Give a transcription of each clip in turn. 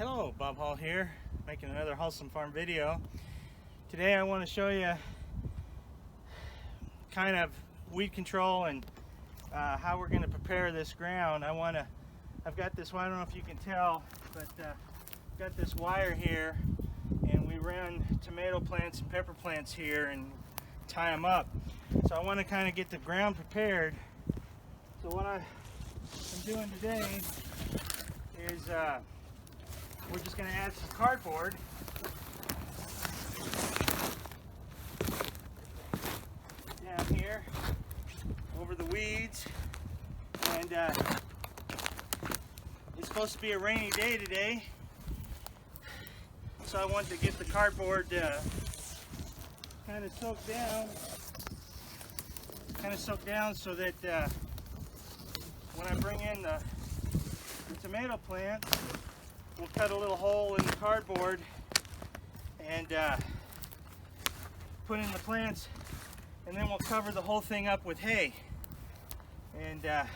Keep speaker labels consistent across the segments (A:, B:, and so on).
A: Hello, Bob Hall here, making another Hallsome Farm video. Today I want to show you kind of weed control and how we're going to prepare this ground. I've got this, well, I don't know if you can tell, but I've got this wire here, and we run tomato plants and pepper plants here and tie them up. So I want to kind of get the ground prepared. So what I'm doing today is we're just going to add some cardboard down here over the weeds, and it's supposed to be a rainy day today, so I want to get the cardboard kind of soaked down so that when I bring in the tomato plant, we'll cut a little hole in the cardboard and put in the plants, and then we'll cover the whole thing up with hay, and that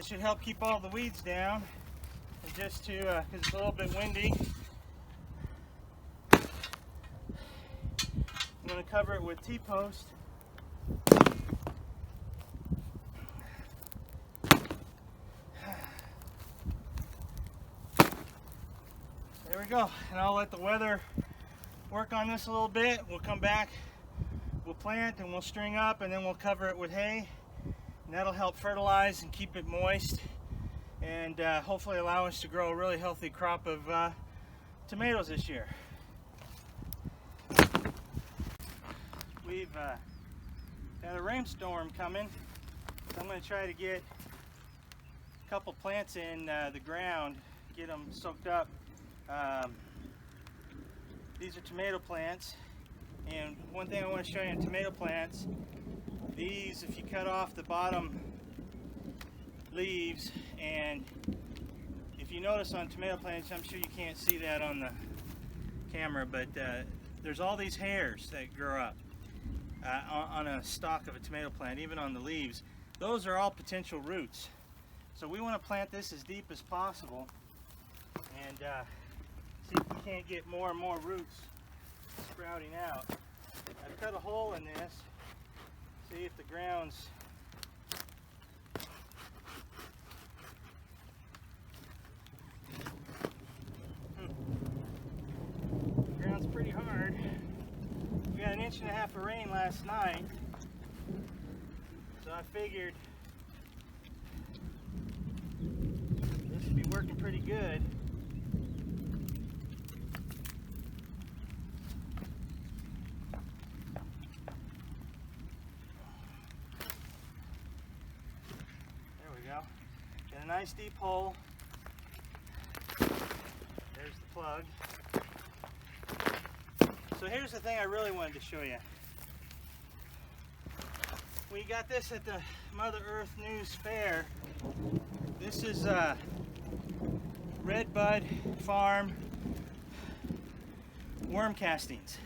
A: should help keep all the weeds down. And just to because it's a little bit windy, I'm going to cover it with T-post. There we go, and I'll let the weather work on this a little bit. We'll come back, we'll plant, and we'll string up, and then we'll cover it with hay, and that'll help fertilize and keep it moist, and hopefully allow us to grow a really healthy crop of tomatoes this year. We've got a rainstorm coming, so I'm going to try to get a couple plants in the ground, get them soaked up. These are tomato plants, and one thing I want to show you in tomato plants, these, if you cut off the bottom leaves, and if you notice on tomato plants, I'm sure you can't see that on the camera, but there's all these hairs that grow up on a stalk of a tomato plant, even on the leaves. Those are all potential roots. So we want to plant this as deep as possible, and see if we can't get more and more roots sprouting out. I've cut a hole in this, see if the ground's pretty hard. We got 1.5 inches of rain last night, so I figured this would be working pretty good. Get a nice deep hole. There's the plug. So here's the thing I really wanted to show you. We got this at the Mother Earth News Fair. This is Redbud Farm worm castings.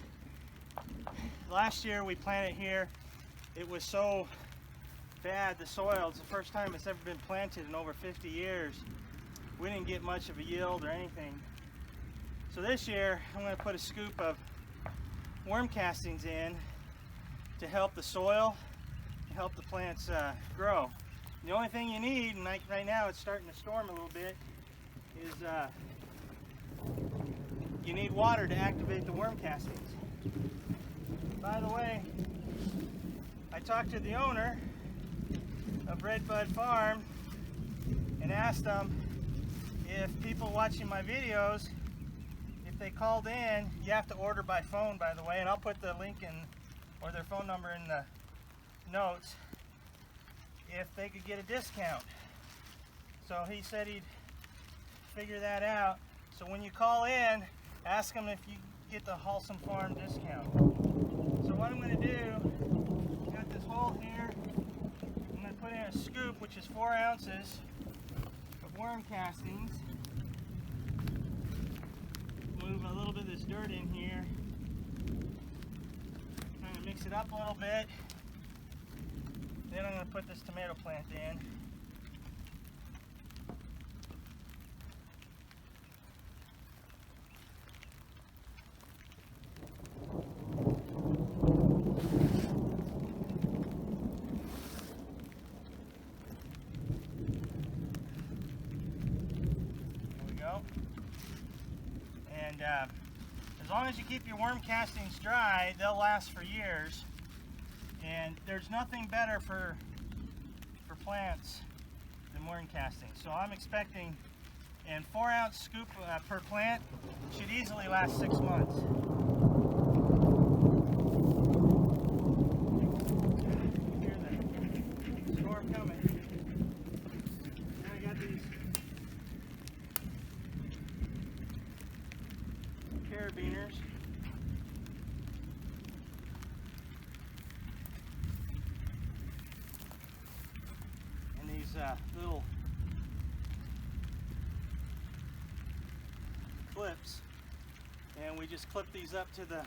A: Last year we planted here. It was so bad, the soil, it's the first time it's ever been planted in over 50 years. We didn't get much of a yield or anything. So this year I'm going to put a scoop of worm castings in to help the soil, to help the plants grow. The only thing you need, and like right now it's starting to storm a little bit, is you need water to activate the worm castings. By the way, I talked to the owner of Redbud Farm and asked them if people watching my videos, if they called in, you have to order by phone, by the way, and I'll put the link in, or their phone number in the notes, if they could get a discount. So he said he'd figure that out. So when you call in, ask them if you get the Hallsome Farm discount. So what I'm going to do, got this hole here, I'm going to put in a scoop, which is 4 ounces of worm castings. Move a little bit of this dirt in here. Kind of mix it up a little bit. Then I'm going to put this tomato plant in. know. And as long as you keep your worm castings dry, they'll last for years. And there's nothing better for plants than worm castings. So I'm expecting, and 4-ounce scoop per plant should easily last 6 months. Hear the storm coming. Now I got these carabiners. And these little clips, and we just clip these up to the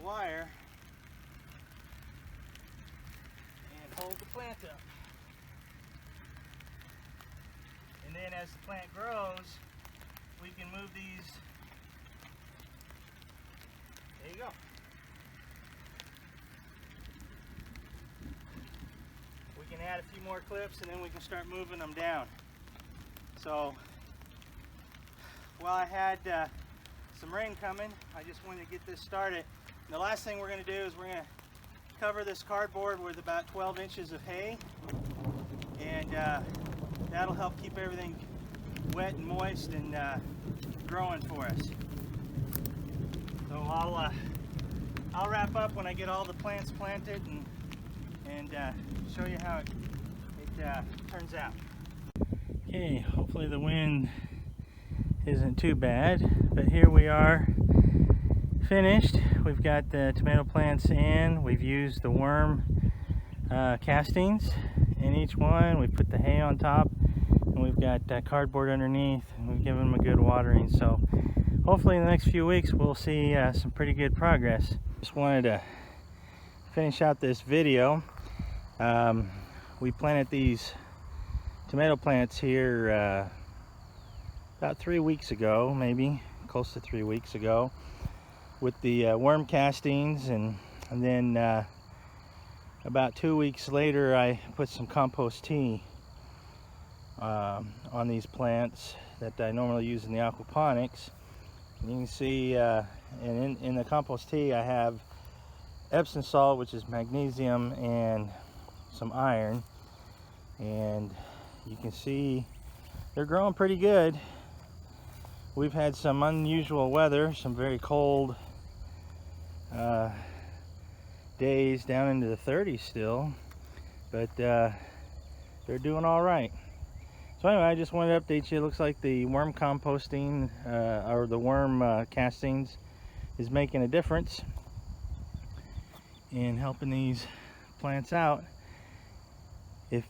A: wire and hold the plant up. And then as the plant grows, we can move these. There you go. We can add a few more clips and then we can start moving them down. So while I had some rain coming, I just wanted to get this started. And the last thing we're going to do is we're going to cover this cardboard with about 12 inches of hay, and that'll help keep everything wet and moist and growing for us. So I'll wrap up when I get all the plants planted and show you how it turns out. Okay, hopefully the wind isn't too bad, but here we are finished. We've got the tomato plants in. We've used the worm castings in each one. We've put the hay on top, and we've got cardboard underneath, and we've given them a good watering. So hopefully in the next few weeks we'll see some pretty good progress. Just wanted to finish out this video. We planted these tomato plants here about 3 weeks ago, maybe close to 3 weeks ago, with the worm castings, and then about 2 weeks later I put some compost tea on these plants that I normally use in the aquaponics. And you can see in the compost tea I have Epsom salt, which is magnesium, and some iron, and you can see they're growing pretty good. We've had some unusual weather, some very cold days down into the 30s still, but they're doing all right. So anyway, I just wanted to update you. It looks like the worm composting or the worm castings is making a difference in helping these plants out. If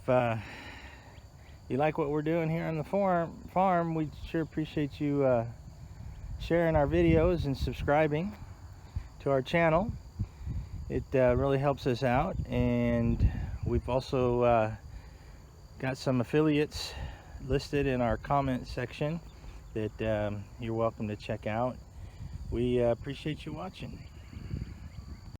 A: you like what we're doing here on the farm, we sure appreciate you sharing our videos and subscribing to our channel. It really helps us out, and we've also got some affiliates listed in our comment section that you're welcome to check out. We appreciate you watching.